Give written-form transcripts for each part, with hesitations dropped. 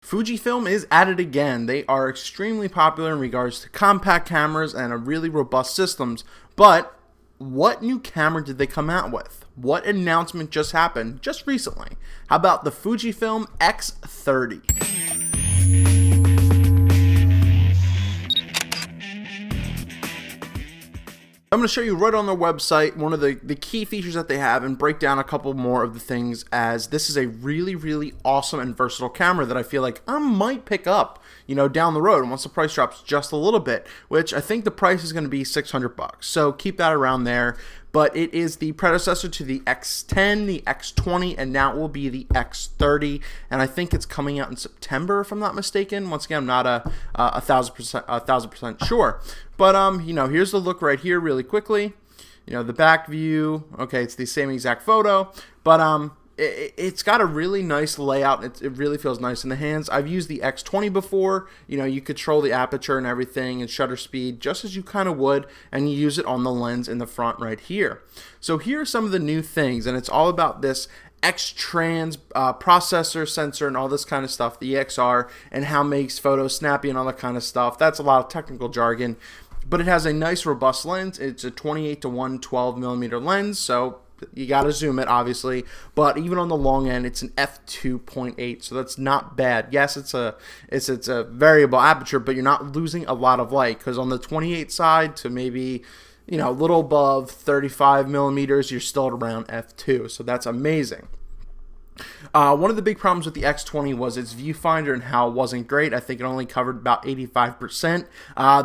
Fujifilm is at it again. They are extremely popular in regards to compact cameras and a really robust systems. But what new camera did they come out with? What announcement just happened just recently? How about the Fujifilm X30? I'm going to show you right on their website one of the key features that they have and break down a couple more of the things, as this is a really awesome and versatile camera that I feel like I might pick up, down the road once the price drops just a little bit, which I think the price is going to be $600. So keep that around there. But it is the predecessor to the X10, the X20, and now it will be the X30. And I think it's coming out in September, if I'm not mistaken. Once again, I'm not a 1000% sure. But here's the look right here, really quickly. The back view. Okay, it's the same exact photo, but it's got a really nice layout. It really feels nice in the hands. I've used the X20 before. You control the aperture and everything and shutter speed just as you kind of would, and you use it on the lens in the front right here. So here are some of the new things, and it's all about this X-Trans processor, sensor, and all this kind of stuff, the XR, and how it makes photos snappy and all that kind of stuff. That's a lot of technical jargon, but it has a nice robust lens. It's a 28 to 112 millimeter lens, so you got to zoom it, obviously, but even on the long end, it's an f2.8, so that's not bad. Yes, it's a variable aperture, but you're not losing a lot of light, because on the 28 side to maybe a little above 35 millimeters, you're still at around f2, so that's amazing. One of the big problems with the X20 was its viewfinder and how it wasn't great. I think it only covered about 85%.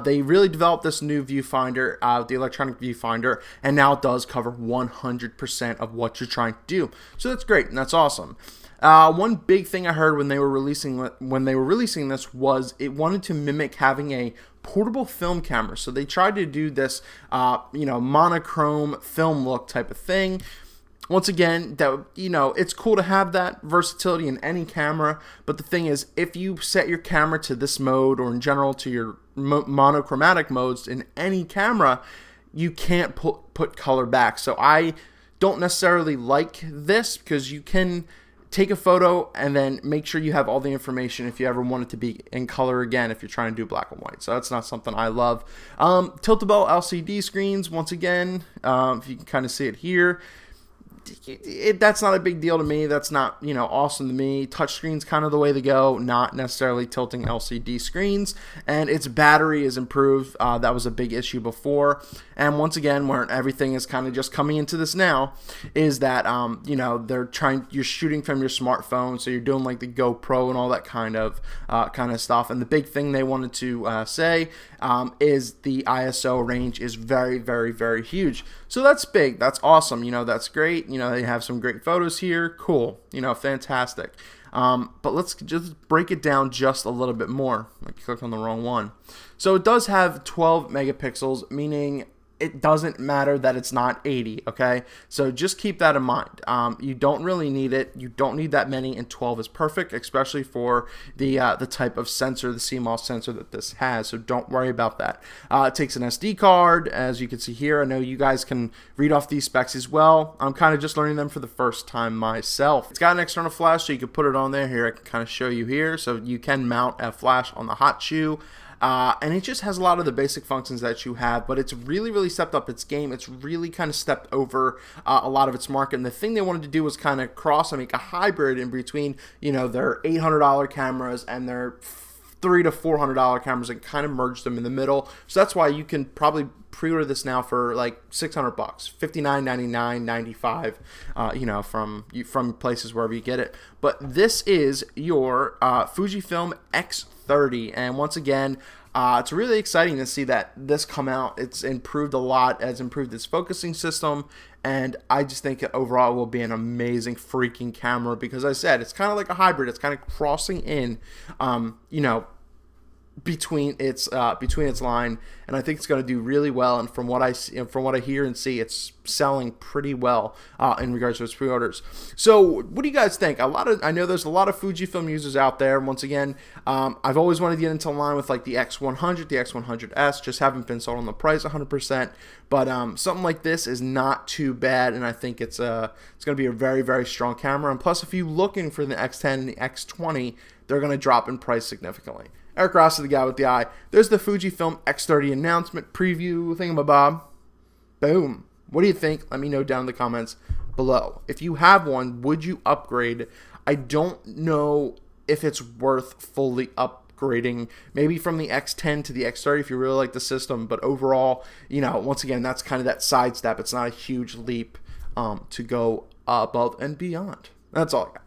They really developed this new viewfinder, the electronic viewfinder, and now it does cover 100% of what you're trying to do. So that's great, and that's awesome. One big thing I heard when they were releasing this was it wanted to mimic having a portable film camera. So they tried to do this, monochrome film look type of thing. Once again, it's cool to have that versatility in any camera, but the thing is, if you set your camera to this mode, or in general to your monochromatic modes in any camera, you can't put color back. So I don't necessarily like this, because you can take a photo and then make sure you have all the information if you ever want it to be in color again, if you're trying to do black and white. So that's not something I love. Tiltable LCD screens, once again, if you can kind of see it here. That's not a big deal to me. That's not, awesome to me. Touchscreen's kind of the way to go, not necessarily tilting LCD screens. And its battery is improved. That was a big issue before. And once again, where everything is kind of just coming into this now, is that, you're shooting from your smartphone, so you're doing like the GoPro and all that kind of stuff. And the big thing they wanted to say is the ISO range is very huge. So that's big. That's awesome. That's great. They have some great photos here. Cool. Fantastic. But let's just break it down just a little bit more. I clicked on the wrong one. So it does have 12 megapixels, meaning it doesn't matter that it's not 80, okay? So just keep that in mind. You don't really need it. You don't need that many, and 12 is perfect, especially for the type of sensor, the CMOS sensor that this has, so don't worry about that. It takes an SD card, as you can see here. I know you guys can read off these specs as well. I'm kind of just learning them for the first time myself. It's got an external flash, so you can put it on there. Here, I can kind of show you here. So you can mount a flash on the hot shoe. And it just has a lot of the basic functions that you have, but it's really stepped up its game. It's really kind of stepped over a lot of its market. And the thing they wanted to do was kind of cross and make a hybrid in between, their $800 cameras and their $300 to $400 cameras, and kind of merge them in the middle. So that's why you can probably pre-order this now for like $600, $59.99, $95, from places wherever you get it. But this is your Fujifilm X30, and once again, it's really exciting to see that this come out. It's improved a lot, has improved its focusing system, and I just think it overall will be an amazing freaking camera, because I said it's kind of like a hybrid. It's kind of crossing in, between its line, and I think it's going to do really well. And from what I see, from what I hear and see, it's selling pretty well in regards to its pre-orders. So what do you guys think? I know there's a lot of Fujifilm users out there. Once again, I've always wanted to get into line with like the X100, the X100S, just haven't been sold on the price 100%. But something like this is not too bad, and I think it's going to be a very strong camera. And plus, if you're looking for the X10 and the X20, they're going to drop in price significantly. Eric Rossi, the guy with the eye. There's the Fujifilm X30 announcement preview thingamabob. Boom. What do you think? Let me know down in the comments below. If you have one, would you upgrade? I don't know if it's worth fully upgrading, maybe from the X10 to the X30 if you really like the system, but overall, you know, once again, that's kind of that sidestep. It's not a huge leap to go above and beyond. That's all I got.